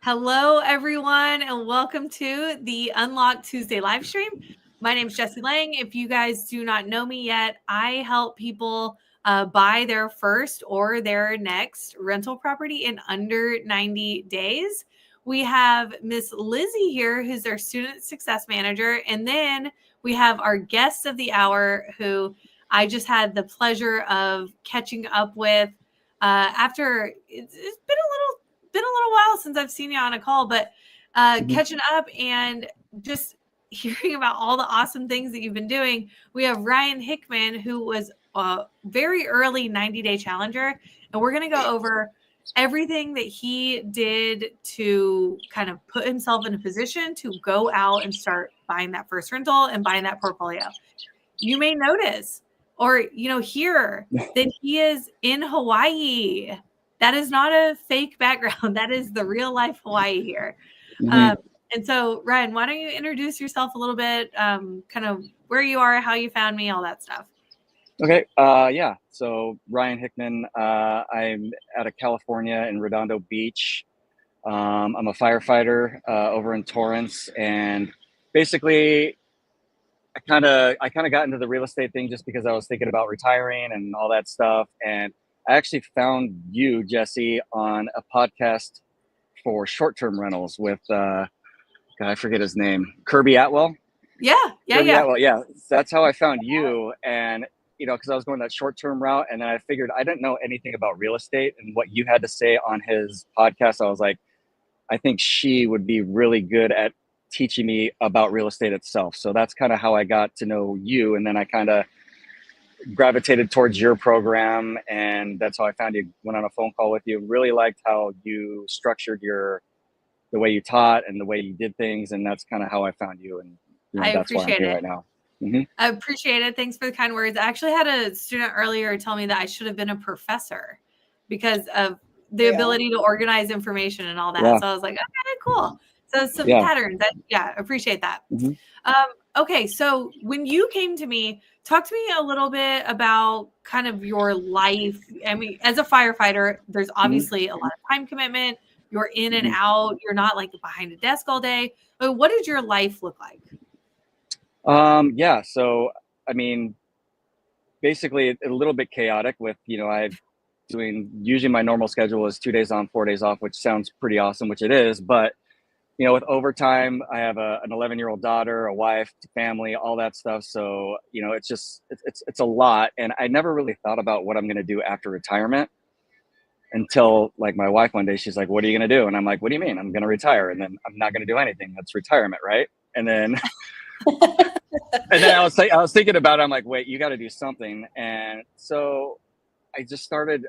Hello, everyone, and welcome to the Unlock Tuesday live stream. My name is Jessie Lang. If you guys do not know me yet, I help people buy their first or their next rental property in under 90 days. We have Miss Lizzi here, who's our student success manager, and then we have our guest of the hour, who I just had the pleasure of catching up with after it's been a little while since I've seen you on a call, but catching up and just hearing about all the awesome things that you've been doing. We have Ryan Hickman, who was a very early 90-day challenger, and we're going to go over everything that he did to kind of put himself in a position to go out and start buying that first rental and buying that portfolio. You may notice or hear that he is in Hawaii. That is not a fake background. That is the real life Hawaii here. And so, Ryan, why don't you introduce yourself a little bit, kind of where you are, how you found me, all that stuff. Okay. Yeah. So Ryan Hickman, I'm out of California in Redondo Beach. I'm a firefighter over in Torrance, and basically I kind of got into the real estate thing just because I was thinking about retiring and all that stuff. And I actually found you, Jessie, on a podcast for short-term rentals with, God, I forget his name, Kirby Atwell. Atwell, yeah. That's how I found you. And, because I was going that short-term route, and then I figured I didn't know anything about real estate, and what you had to say on his podcast, I was like, I think she would be really good at teaching me about real estate itself. So that's kind of how I got to know you. And then I kind of gravitated towards your program, and that's how I found you. Went on a phone call with you. Really liked how you structured the way you taught and the way you did things. And that's kind of how I found you. And that's why I'm here right now. I appreciate it. Thanks for the kind words. I actually had a student earlier tell me that I should have been a professor because of the ability to organize information and all that. Yeah. So I was like, okay, cool. So some patterns. Appreciate that. Okay, so when you came to me, talk to me a little bit about kind of your life. I mean, as a firefighter, there's obviously a lot of time commitment. You're in and out. You're not like behind a desk all day. But what does your life look like? So, I mean, basically a little bit chaotic with, usually my normal schedule is 2 days on, 4 days off, which sounds pretty awesome, which it is. But, with overtime, I have an 11-year-old daughter, a wife, family, all that stuff. So, it's a lot. And I never really thought about what I'm going to do after retirement until like my wife one day, she's like, what are you going to do? And I'm like, what do you mean? I'm going to retire. And then I'm not going to do anything. That's retirement. Right. And then, I was thinking about it. I'm like, wait, you got to do something. And so I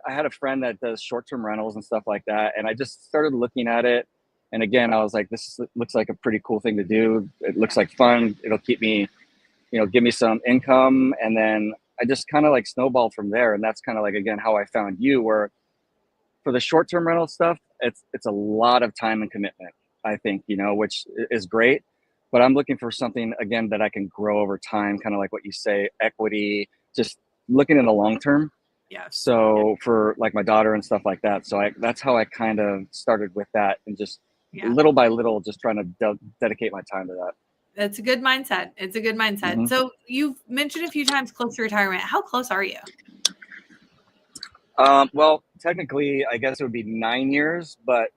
had a friend that does short-term rentals and stuff like that. And I just started looking at it. And again, I was like, this looks like a pretty cool thing to do. It looks like fun. It'll keep me, give me some income. And then I just kind of like snowballed from there. And that's kind of like, again, how I found you, where for the short-term rental stuff, it's a lot of time and commitment, I think, which is great. But I'm looking for something, again, that I can grow over time, kind of like what you say, equity, just looking in the long term. Yeah. So for like my daughter and stuff like that. So that's how I kind of started with that, and just little by little, just trying to dedicate my time to that. That's a good mindset. It's a good mindset. So you've mentioned a few times close to retirement. How close are you? Well, technically, I guess it would be 9 years. But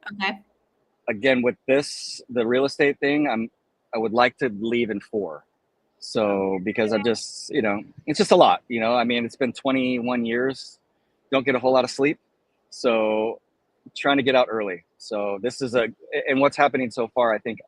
again, with the real estate thing, I would like to leave in 4. So because I'm just, it's just a lot, I mean, it's been 21 years, don't get a whole lot of sleep. So trying to get out early. So this is and what's happening so far, I think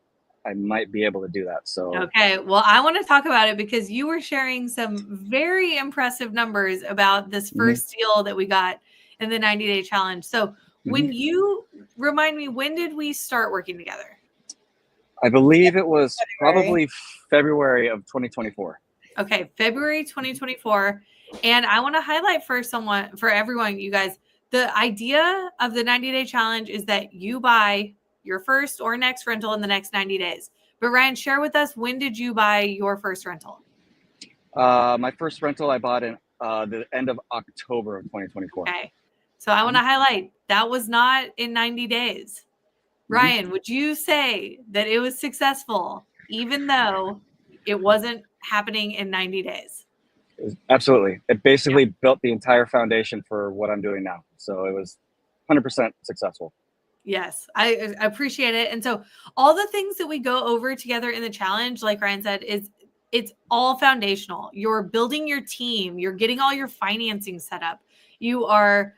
I might be able to do that. So, okay. Well, I want to talk about it because you were sharing some very impressive numbers about this first deal that we got in the 90-day challenge. So when you remind me, when did we start working together? I believe it was probably February of 2024. Okay, February 2024. And I want to highlight for everyone, you guys, the idea of the 90-day challenge is that you buy your first or next rental in the next 90 days. But Ryan, share with us, when did you buy your first rental? My first rental I bought in the end of October of 2024. Okay. So I want to highlight that was not in 90 days. Mhm. Ryan, would you say that it was successful, even though it wasn't happening in 90 days? Absolutely. It Yeah. basically built the entire foundation for what I'm doing now. So it was 100% successful. Yes, I appreciate it. And so all the things that we go over together in the challenge, like Ryan said, is it's all foundational. You're building your team, you're getting all your financing set up. You are,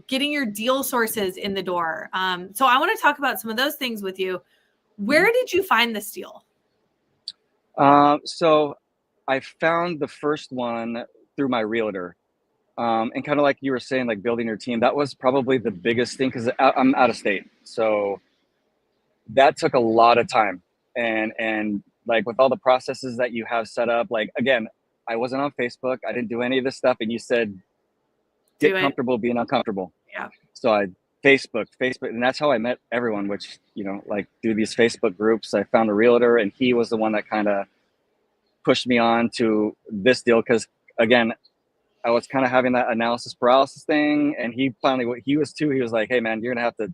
getting your deal sources in the door. So I want to talk about some of those things with you. Where did you find this deal? So I found the first one through my realtor. And kind of like you were saying, like building your team, that was probably the biggest thing because I'm out of state. So that took a lot of time. And like with all the processes that you have set up, like again, I wasn't on Facebook. I didn't do any of this stuff. And you said, Do get it. comfortable being uncomfortable. Yeah. So I Facebook, and that's how I met everyone, which, like through these Facebook groups, I found a realtor and he was the one that kind of pushed me on to this deal. Cause again, I was kind of having that analysis paralysis thing. And he finally, he was too, he was like, hey man, you're going to have to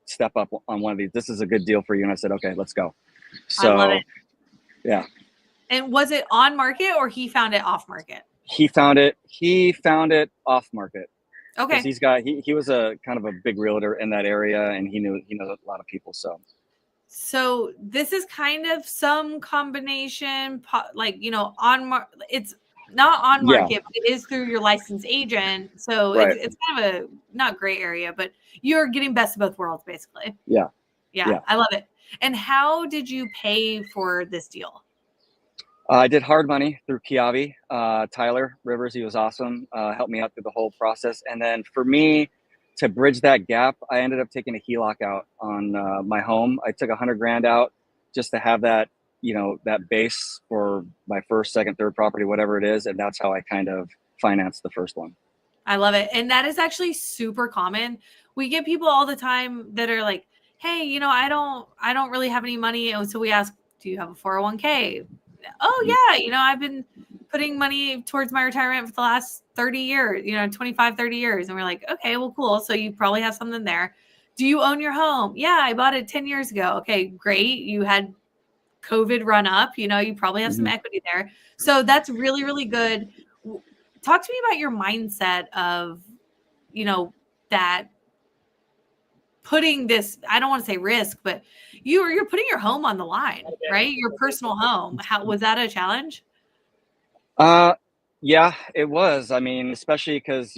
step up on one of these. This is a good deal for you. And I said, okay, let's go. I love So it. yeah, And was it on market or he found it off market? he found it off market. Because Okay. he was a kind of a big realtor in that area, and he knows a lot of people. So this is kind of some combination, it's not on Yeah, market, but it is through your licensed agent. So right. it's kind of a not gray area, but you're getting best of both worlds, basically. Yeah, Yeah, yeah. I love it. And how did you pay for this deal? I did hard money through Kiavi. Tyler Rivers, he was awesome. Helped me out through the whole process. And then for me to bridge that gap, I ended up taking a HELOC out on my home. I took 100 grand out just to have that, that base for my first, second, third property, whatever it is. And that's how I kind of financed the first one. I love it. And that is actually super common. We get people all the time that are like, "Hey, I don't really have any money." And so we ask, "Do you have a 401k?" "Oh, yeah, I've been putting money towards my retirement for the last 30 years, 25, 30 years." And we're like, "Okay, well, cool. So you probably have something there." "Do you own your home?" "Yeah, I bought it 10 years ago." "Okay, great. You had COVID run up, you probably have some Mm-hmm. equity there." So that's really, really good. Talk to me about your mindset of, that putting this, I don't want to say risk, but you're putting your home on the line, right? Your personal home. How was that a challenge? Uh, yeah, it was. I mean, especially because,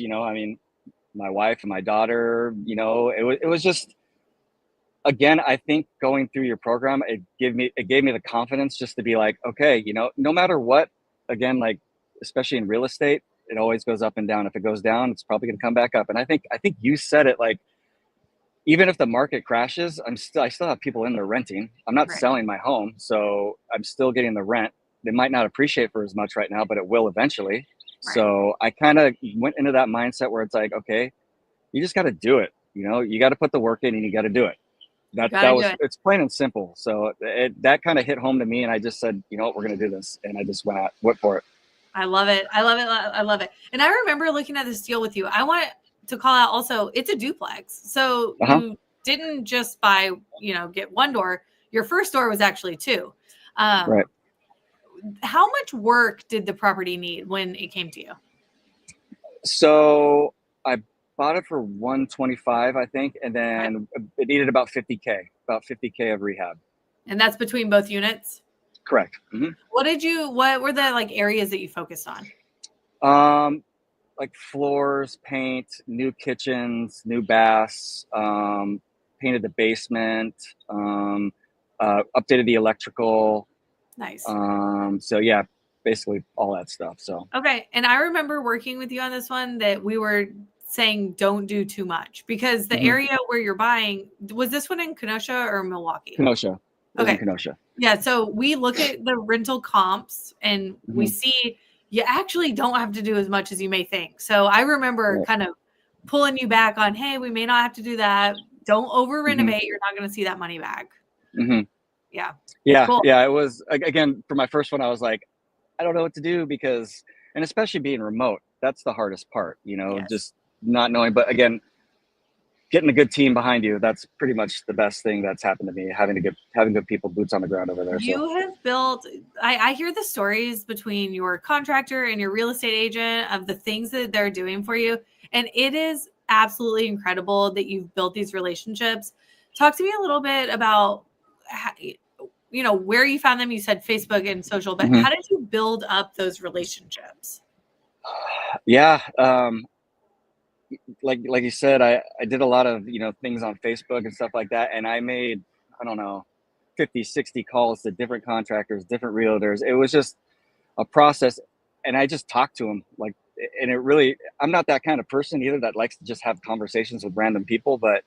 my wife and my daughter, it was just, again, I think going through your program, it gave me the confidence just to be like, okay, no matter what, again, like, especially in real estate, it always goes up and down. If it goes down, it's probably going to come back up. And I think you said it, like, even if the market crashes, I still have people in there renting. I'm not Right. selling my home, so I'm still getting the rent. They might not appreciate for as much right now, but it will eventually. Right. So I kind of went into that mindset where it's like, okay, you just got to do it. You got to put the work in and you got to do it. You That got that to do was it. it's plain and simple. So that kind of hit home to me, and I just said, you know what, we're gonna do this, and I just went for it. I love it. I love it. I love it. And I remember looking at this deal with you. I want to call out also, it's a duplex. So Uh huh. you didn't just buy, get one door. Your first door was actually two. Um, Right. how much work did the property need when it came to you? So I bought it for 125, I think, and Okay. then it needed about 50K of rehab. And that's between both units. Correct. Hmm. What were the like areas that you focused on? Um, like floors, paint, new kitchens, new baths, painted the basement, updated the electrical. Nice. So yeah, basically all that stuff. So Okay. And I remember working with you on this one that we were saying don't do too much because the hmm area where you're buying, was this one in Kenosha or Milwaukee? Kenosha, it was in Okay. Kenosha. Yeah. So we look at the rental comps and we Hmm. see you actually don't have to do as much as you may think. So I remember Right. kind of pulling you back on, hey, we may not have to do that. Don't over Hmm. renovate. You're not going to see that money back. Hmm. Yeah. Yeah, Cool. yeah. It was again for my first one. I was like, I don't know what to do because, and especially being remote, that's the hardest part. Yes. Just not knowing. But again, getting a good team behind you, that's pretty much the best thing that's happened to me, having good people, boots on the ground over there. You have built, I hear the stories between your contractor and your real estate agent of the things that they're doing for you. And it is absolutely incredible that you've built these relationships. Talk to me a little bit about how, where you found them. You said Facebook and social, but how did you build up those relationships? Yeah. Like you said, I did a lot of, things on Facebook and stuff like that. And I made, I don't know, 50, 60 calls to different contractors, different realtors. It was just a process. And I just talked to them and it really, I'm not that kind of person either that likes to just have conversations with random people, but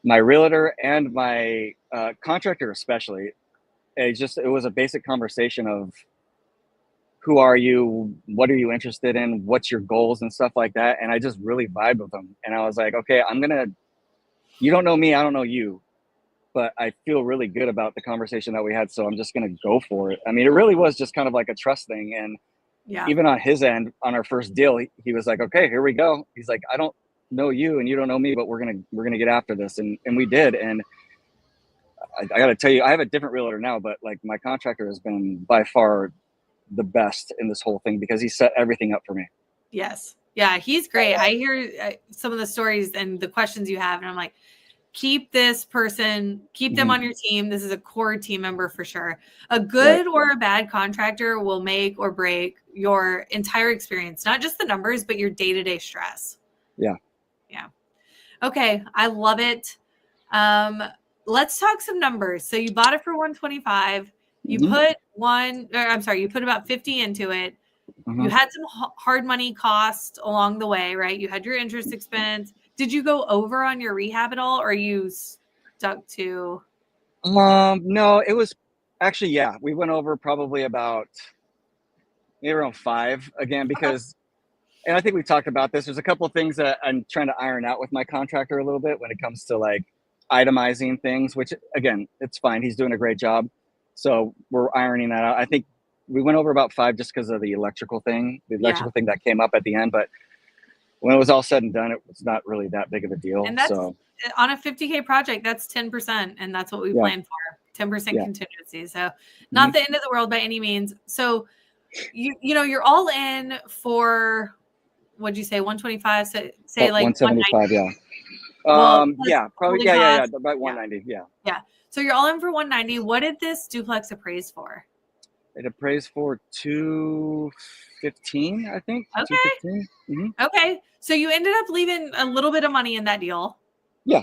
my realtor and my contractor, especially, it was a basic conversation of, who are you? What are you interested in? What's your goals and stuff like that? And I just really vibed with them. And I was like, okay, you don't know me, I don't know you, but I feel really good about the conversation that we had. So I'm just going to go for it. I mean, it really was just kind of like a trust thing. And even on his end, on our first deal, he was like, okay, here we go. He's like, I don't know you and you don't know me, but we're going to get after this. And we did. And I got to tell you, I have a different realtor now, but like my contractor has been by far the best in this whole thing because he set everything up for me. Yes. Yeah, he's great. I hear some of the stories and the questions you have, and I'm like, keep this person, keep them on your team. This is a core team member for sure. A good or a bad contractor will make or break your entire experience, not just the numbers, but your day-to-day stress. Yeah. Yeah. Okay. I love it. Let's talk some numbers. So you bought it for 125. You put you put about 50 into it. You had some hard money costs along the way, right? You had your interest expense. Did you go over on your rehab at all, or are you stuck to? No, it was actually, yeah, we went over probably about maybe around 5 again, because, and I think we talked about this. There's a couple of things that I'm trying to iron out with my contractor a little bit when it comes to like itemizing things, which again, it's fine. He's doing a great job. So we're ironing that out. I think we went over about 5 just because of the electrical thing that came up at the end. But when it was all said and done, it was not really that big of a deal. And that's on a 50K project, that's 10%. And that's what we planned for, 10% contingency. So not the end of the world by any means. So, you're all in for, what'd you say, 125? So say like 175, yeah. Probably, about 190, Yeah. So you're all in for 190. What did this duplex appraise for? It appraised for 215, I think. Okay. 215. Okay. So you ended up leaving a little bit of money in that deal. Yeah.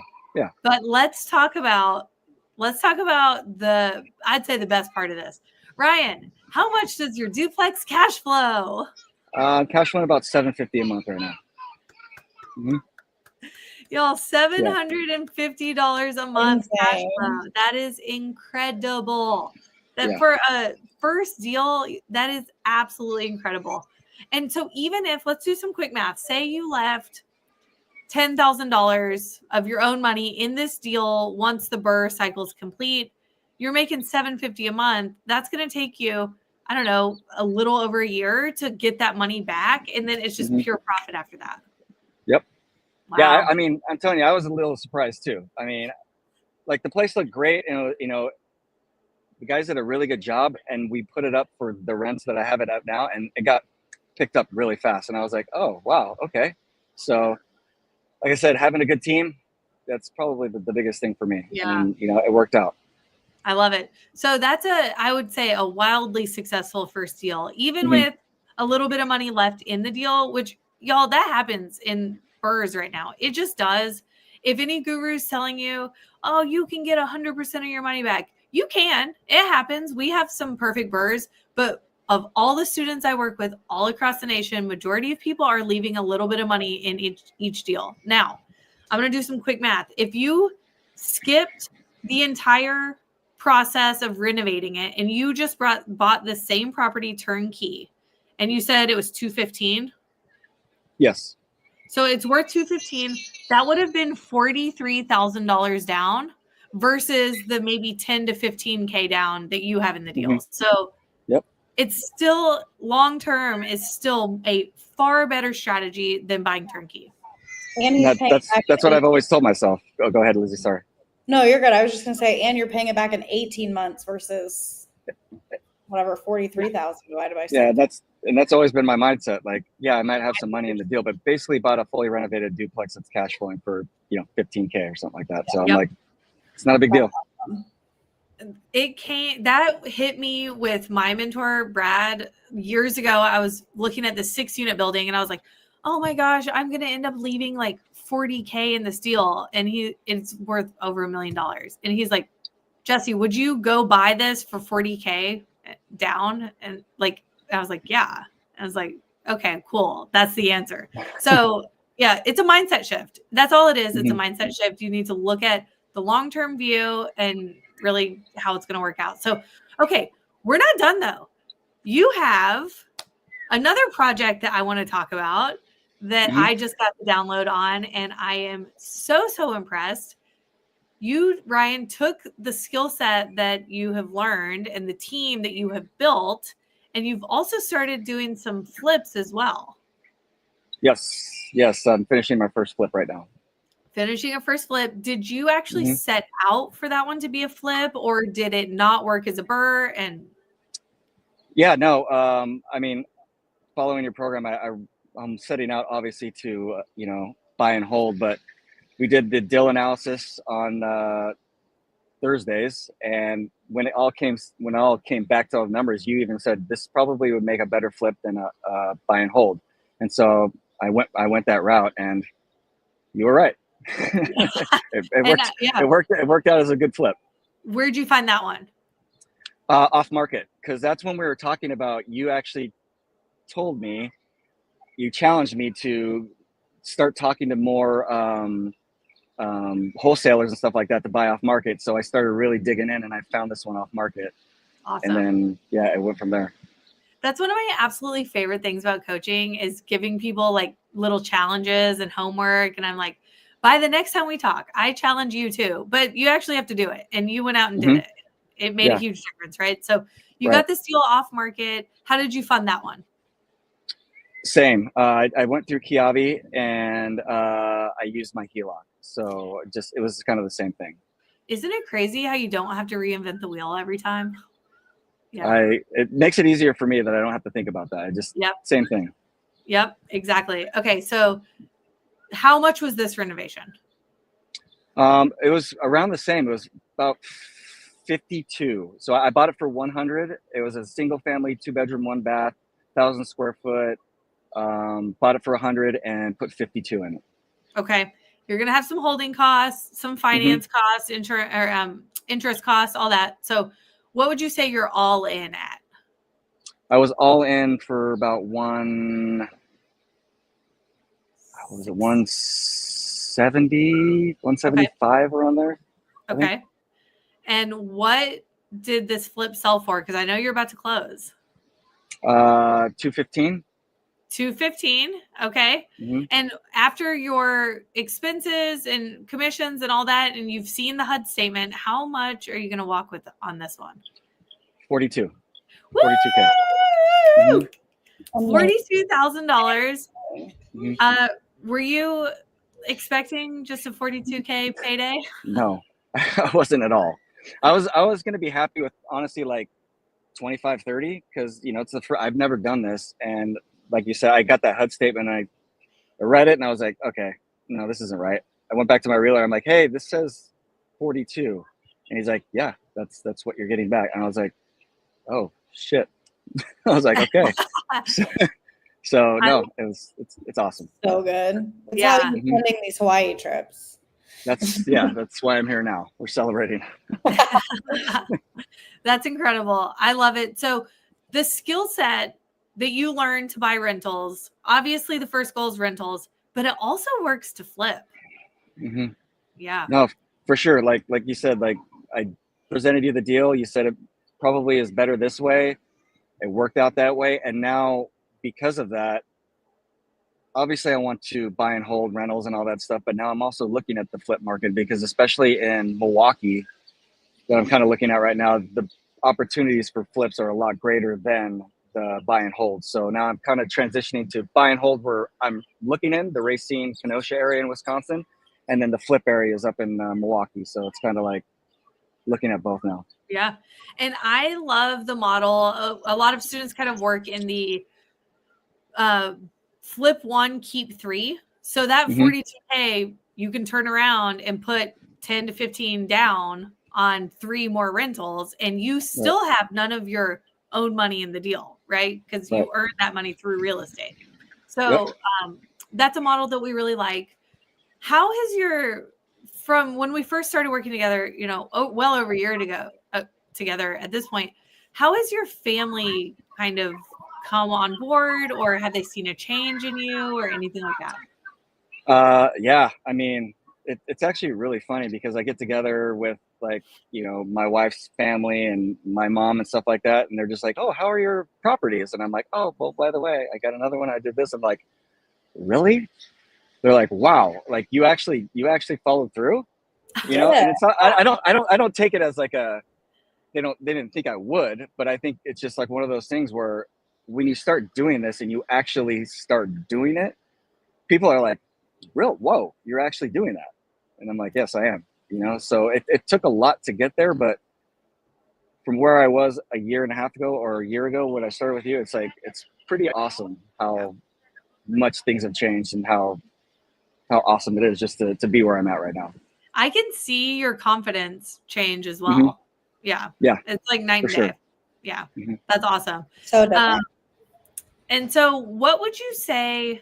But let's talk about I'd say the best part of this. Ryan, how much does your duplex cash flow? Cash flow about $750 a month right now. Y'all, $750 a month cash flow. That is incredible. That for a first deal, that is absolutely incredible. And so even if, let's do some quick math, say you left $10,000 of your own money in this deal once the BRRRR cycle is complete, you're making $750 a month. That's going to take you, I don't know, a little over a year to get that money back. And then it's just pure profit after that. Yep. Wow. Yeah. I mean, I'm telling you, I was a little surprised too. I mean, like the place looked great and, the guys did a really good job and we put it up for the rents that I have it at now and it got picked up really fast. And I was like, oh, wow. Okay. So like I said, having a good team, that's probably the biggest thing for me. Yeah. And, it worked out. I love it. So that's I would say a wildly successful first deal, even with a little bit of money left in the deal, which y'all, that happens in BRRRRs right now. It just does. If any guru is telling you, oh, you can get 100% of your money back, you can. It happens. We have some perfect BRRRRs, but of all the students I work with all across the nation, majority of people are leaving a little bit of money in each deal. Now, I'm going to do some quick math. If you skipped the entire process of renovating it and you just bought the same property turnkey and you said it was $215. Yes. So it's worth $215. That would have been $43,000 down versus the maybe 10 to 15K down that you have in the deal. So it's still long-term is still a far better strategy than buying turnkey. And he's paying that's what I've always told myself. Oh, go ahead, Lizzie. Sorry. No, you're good. I was just gonna say, and you're paying it back in 18 months versus whatever 43,000 divided by 6. Yeah, that's always been my mindset. Like, yeah, I might have some money in the deal, but basically bought a fully renovated duplex that's cash flowing for $15K or something like that. So I'm like, it's not a big deal. That hit me with my mentor, Brad, years ago. I was looking at the 6-unit building and I was like, oh my gosh, I'm going to end up leaving like $40K in this deal. And it's worth over $1 million. And he's like, Jesse, would you go buy this for $40K down? And like, I was like, yeah. I was like, okay, cool. That's the answer. So yeah, it's a mindset shift. That's all it is. It's a mindset shift. You need to look at the long-term view and really how it's going to work out. So, okay, we're not done though. You have another project that I want to talk about that I just got the download on, and I am so impressed. You, Ryan, took the skill set that you have learned and the team that you have built, and you've also started doing some flips as well. Yes. I'm finishing my first flip right now. Finishing a first flip. Did you actually set out for that one to be a flip, or did it not work as a burr? And yeah, no. I mean, following your program, I'm setting out obviously to buy and hold, but we did the deal analysis on Thursdays, and when it all came back to all the numbers, you even said this probably would make a better flip than a buy and hold, and so I went that route, and you were right. It worked out as a good flip. Where'd you find that one? Off market, because that's when we were talking about. You actually told me, you challenged me to start talking to more wholesalers and stuff like that to buy off market. So I started really digging in, and I found this one off market. Awesome. And then it went from there. That's one of my absolutely favorite things about coaching, is giving people like little challenges and homework. And I'm like, by the next time we talk, I challenge you too, but you actually have to do it. And you went out and did it. It made a huge difference, right? So you got this deal off market. How did you fund that one? Same. I went through Kiavi, and I used my HELOC. So it was kind of the same thing. Isn't it crazy how you don't have to reinvent the wheel every time? Yeah. It makes it easier for me that I don't have to think about that. Same thing. Yep, exactly. Okay, so how much was this renovation? It was around the same. It was about 52. So I bought it for 100. It was a single family, 2-bedroom, 1-bath, 1,000 square foot. Bought it for 100 and put 52 in it. Okay. You're going to have some holding costs, some finance costs, interest costs, all that. So what would you say you're all in at? I was all in for about 170, 175 around there. Okay. And what did this flip sell for? Because I know you're about to close. 215. 215. Okay. And after your expenses and commissions and all that, and you've seen the HUD statement, how much are you going to walk with on this one? 42. Woo! 42K. $42,000. Were you expecting just a 42K payday? No, I wasn't at all. I was going to be happy with, honestly, like 25, 30, because it's I've never done this, and like you said, I got that HUD statement, and I read it, and I was like, okay, no, this isn't right. I went back to my realtor. I'm like, hey, this says 42, and he's like, yeah, that's what you're getting back. And I was like, oh shit. I was like, okay. So no, it's awesome. So good. That's how you're funding these Hawaii trips. That's why I'm here now. We're celebrating. That's incredible. I love it. So the skill set that you learn to buy rentals, obviously the first goal is rentals, but it also works to flip. Yeah. No, for sure. Like you said, like I presented you the deal. You said it probably is better this way. It worked out that way. And now because of that, obviously I want to buy and hold rentals and all that stuff, but now I'm also looking at the flip market, because especially in Milwaukee that I'm kind of looking at right now, the opportunities for flips are a lot greater than buy and hold. So now I'm kind of transitioning to buy and hold, where I'm looking in the Racine, Kenosha area in Wisconsin, and then the flip area is up in Milwaukee. So it's kind of like looking at both now. Yeah. And I love the model. A lot of students kind of work in the flip one, keep three. So that 42K, you can turn around and put 10 to 15 down on 3 more rentals, and you still have none of your own money in the deal, right? Because you earn that money through real estate. So that's a model that we really like. How has from when we first started working together, well over a year ago, together at this point, how has your family kind of come on board, or have they seen a change in you or anything like that? Yeah, I mean, it's actually really funny because I get together with my wife's family and my mom and stuff like that, and they're just like, "Oh, how are your properties?" And I'm like, "Oh, well, by the way, I got another one. I did this." I'm like, "Really?" They're like, "Wow, like you actually followed through," And it's not. I don't take it as like a. They didn't think I would, but I think it's just like one of those things where when you start doing this and you actually start doing it, people are like, whoa, you're actually doing that. And I'm like, yes, I am, so it took a lot to get there, but from where I was a year and a half ago or a year ago when I started with you, it's pretty awesome how much things have changed and how awesome it is just to be where I'm at right now. I can see your confidence change as well. Yeah. It's like night and day. Sure. Yeah. That's awesome. So different. And so what would you say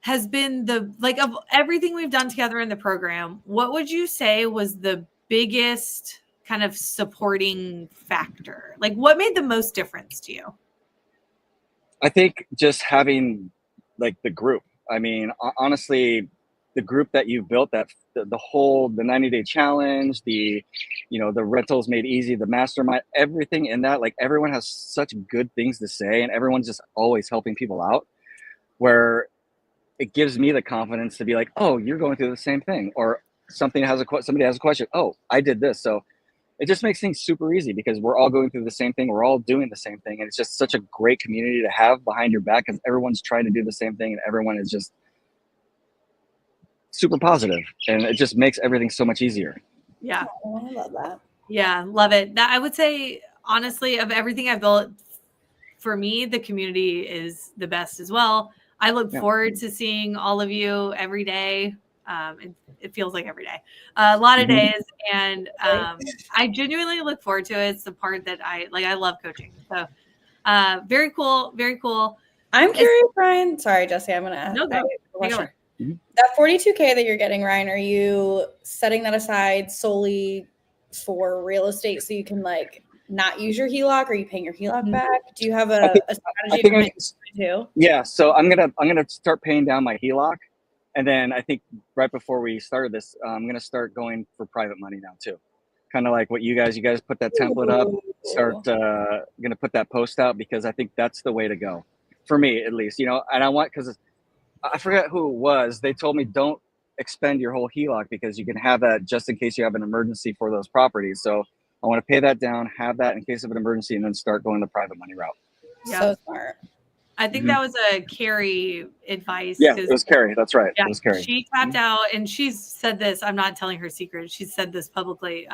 has been of everything we've done together in the program, what would you say was the biggest kind of supporting factor? Like what made the most difference to you? I think just having the group. I mean, honestly, the group that you've built, that the 90-day challenge, the rentals made easy, the mastermind, everything in that, everyone has such good things to say and everyone's just always helping people out, where it gives me the confidence to be like, oh, you're going through the same thing, or somebody has a question. Oh, I did this. So it just makes things super easy because we're all going through the same thing. We're all doing the same thing. And it's just such a great community to have behind your back because everyone's trying to do the same thing and everyone is just super positive, and it just makes everything so much easier. Yeah. Oh, I love that. Yeah. Love it. That I would say, honestly, of everything I've built, for me, the community is the best as well. I look forward to seeing all of you every day. It feels like every day, a lot of days. And I genuinely look forward to it. It's the part that I love coaching. So very cool. Very cool. I'm curious, Ryan. Sorry, Jesse, I'm going to ask you a question. That $42K that you're getting, Ryan, are you setting that aside solely for real estate so you can not use your HELOC? Or are you paying your HELOC back? Do you have a strategy too? Yeah, so I'm gonna start paying down my HELOC, and then I think right before we started this, I'm gonna start going for private money now too. Kind of like what you guys put that template up, start gonna put that post out because I think that's the way to go for me at least. And I want, because I forget who it was. They told me don't expend your whole HELOC because you can have that just in case you have an emergency for those properties. So I want to pay that down, have that in case of an emergency, and then start going the private money route. Yeah. So smart. I think that was a Carrie advice. Yeah, it was Carrie. That's right. Yeah, it was Carrie. She tapped out, and she's said this. I'm not telling her secret. She said this publicly.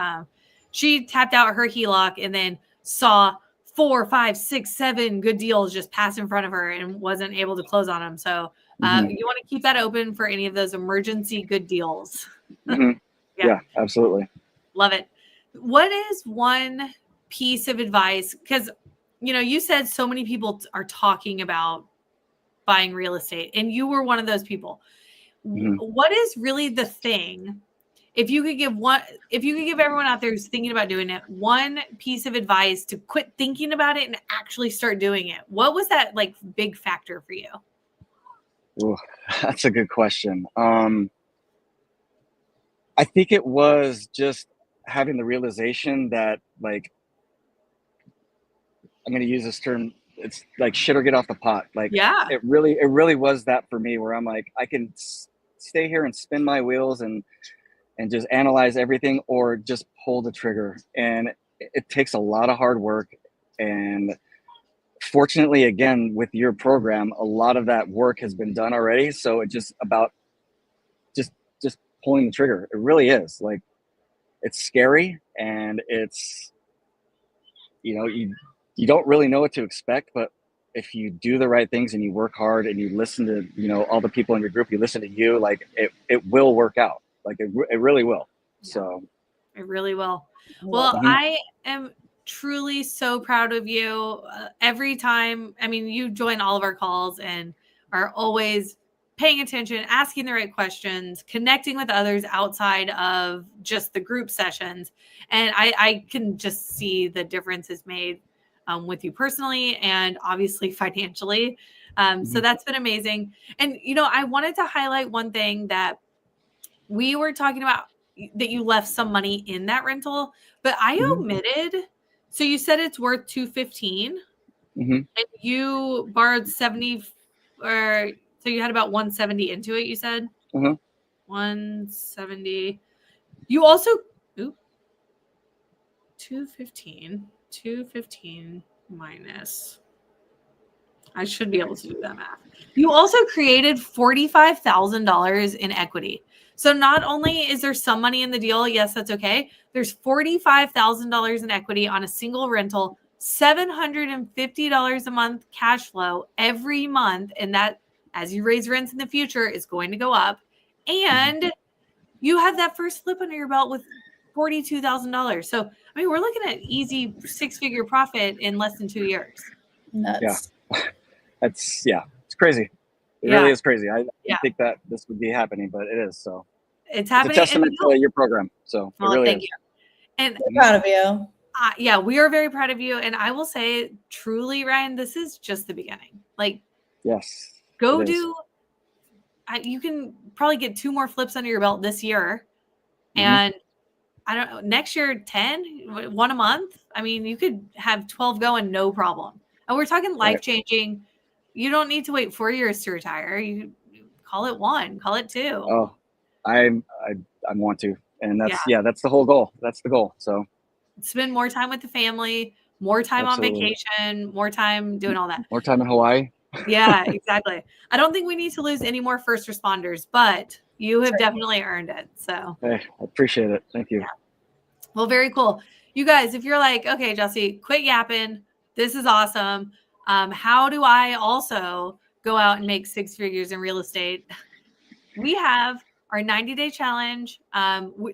She tapped out her HELOC and then saw 4, 5, 6, 7 good deals just pass in front of her and wasn't able to close on them. So you want to keep that open for any of those emergency good deals. Yeah, absolutely. Love it. What is one piece of advice? Because, you said so many people are talking about buying real estate, and you were one of those people. What is really the thing? If you could give everyone out there who's thinking about doing it, one piece of advice to quit thinking about it and actually start doing it, what was that big factor for you? Ooh, that's a good question. I think it was just having the realization that I'm going to use this term. It's like shit or get off the pot. It really was that for me, where I'm like, I can stay here and spin my wheels and just analyze everything, or just pull the trigger. And it takes a lot of hard work. And fortunately, again, with your program, a lot of that work has been done already. So it's just about just pulling the trigger. It really is. Like, it's scary, and it's, you don't really know what to expect, but if you do the right things and you work hard and you listen to, all the people in your group, you listen to you, like it will work out. Like it really will. Yeah. So it really will. Well, I am truly so proud of you. Every time, I mean, you join all of our calls and are always paying attention, asking the right questions, connecting with others outside of just the group sessions. And I can just see the differences made with you personally and obviously financially. So that's been amazing. And, I wanted to highlight one thing that we were talking about, that you left some money in that rental, but I omitted. So you said it's worth 215 and you borrowed 70, or so you had about 170 into it, you said? 170. You also, 215 minus, I should be able to do that math. You also created $45,000 in equity. So not only is there some money in the deal, yes, that's okay. There's $45,000 in equity on a single rental, $750 a month cash flow every month. And that, as you raise rents in the future, is going to go up. And you have that first flip under your belt with $42,000. So, I mean, we're looking at easy 6-figure profit in less than 2 years. Nuts. Yeah. It's crazy. It really is crazy. I didn't think that this would be happening, but it is. So it's happening. It's a testament to your program. So it really is. You. And I'm proud of you. Yeah, we are very proud of you. And I will say, truly, Ryan, this is just the beginning. Like, yes, go do. You can probably get 2 more flips under your belt this year, and I don't know, next year 10, 1 a month. I mean, you could have 12 going, no problem. And we're talking life changing. You don't need to wait 4 years to retire. You call it 1, call it 2. Oh, I want to, and that's the whole goal. That's the goal. So spend more time with the family, more time on vacation, more time doing all that. More time in Hawaii. Yeah, exactly. I don't think we need to lose any more first responders, but you have definitely earned it. So hey, I appreciate it. Thank you. Yeah. Well, very cool. You guys, if you're like, okay, Jesse, quit yapping. This is awesome. How do I also go out and make 6 figures in real estate? We have our 90-day challenge.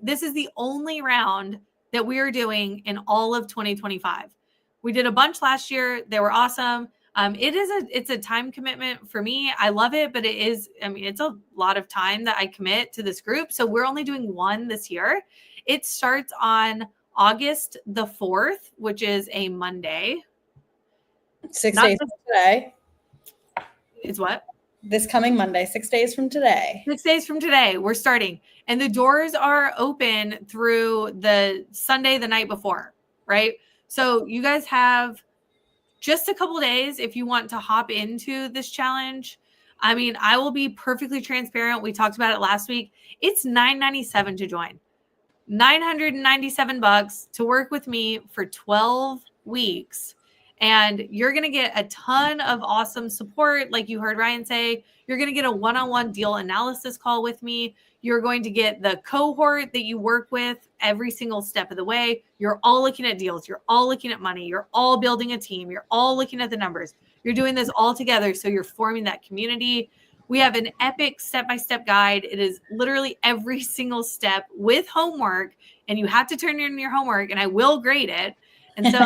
This is the only round that we are doing in all of 2025. We did a bunch last year. They were awesome. It's a time commitment for me. I love it, but it's a lot of time that I commit to this group. So we're only doing 1 this year. It starts on August the 4th, which is a Monday. 6 days from today. It's what? This coming Monday, 6 days from today. 6 days from today, we're starting. And the doors are open through the Sunday, the night before, right? So you guys have just a couple days if you want to hop into this challenge. I mean, I will be perfectly transparent. We talked about it last week. It's $997 to join. $997 to work with me for 12 weeks. And you're going to get a ton of awesome support. Like you heard Ryan say, you're going to get a one-on-one deal analysis call with me. You're going to get the cohort that you work with every single step of the way. You're all looking at deals. You're all looking at money. You're all building a team. You're all looking at the numbers. You're doing this all together. So you're forming that community. We have an epic step-by-step guide. It is literally every single step with homework, and you have to turn in your homework, and I will grade it. And so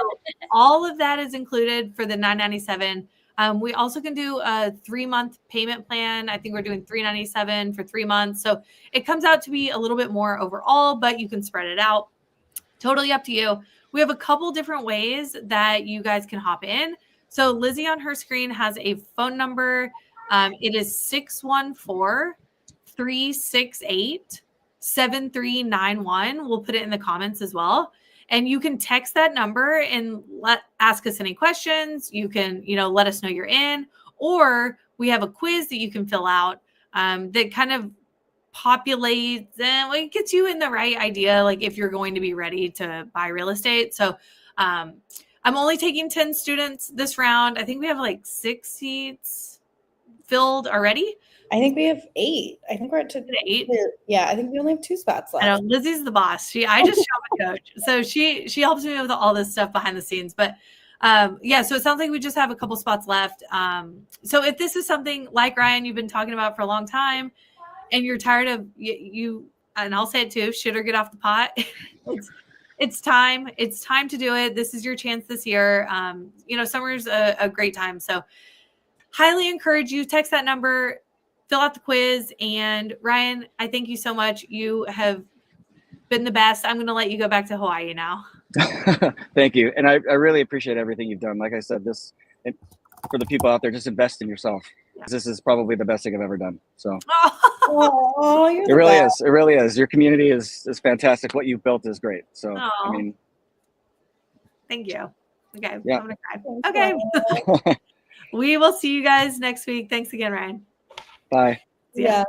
all of that is included for the $997. We also can do a 3-month payment plan. I think we're doing $397 for 3 months. So it comes out to be a little bit more overall, but you can spread it out. Totally up to you. We have a couple different ways that you guys can hop in. So Lizzie on her screen has a phone number. It is 614-368-7391. We'll put it in the comments as well. And you can text that number and ask us any questions. You can, let us know you're in, or we have a quiz that you can fill out that kind of populates and it gets you in the right idea, like if you're going to be ready to buy real estate. So I'm only taking 10 students this round. I think we have like 6 seats filled already. I think we have 8. I think we're at 8. Yeah, I think we only have 2 spots left. I know Lizzie's the boss. I just show a coach, so she helps me with all this stuff behind the scenes. But yeah, so it sounds like we just have a couple spots left. So if this is something like Ryan you've been talking about for a long time, and you're tired of you, and I'll say it too, shit or get off the pot. It's time. It's time to do it. This is your chance this year. Summer's a great time. So highly encourage you. Text that number, fill out the quiz. And Ryan, I thank you so much. You have been the best. I'm going to let you go back to Hawaii now. Thank you. And I really appreciate everything you've done. Like I said, for the people out there, just invest in yourself. Yeah. This is probably the best thing I've ever done. So it really is. It really is. Your community is fantastic. What you've built is great. So, I mean, thank you. Okay. Yeah. I'm going to cry. Okay. We will see you guys next week. Thanks again, Ryan. Bye. Yeah.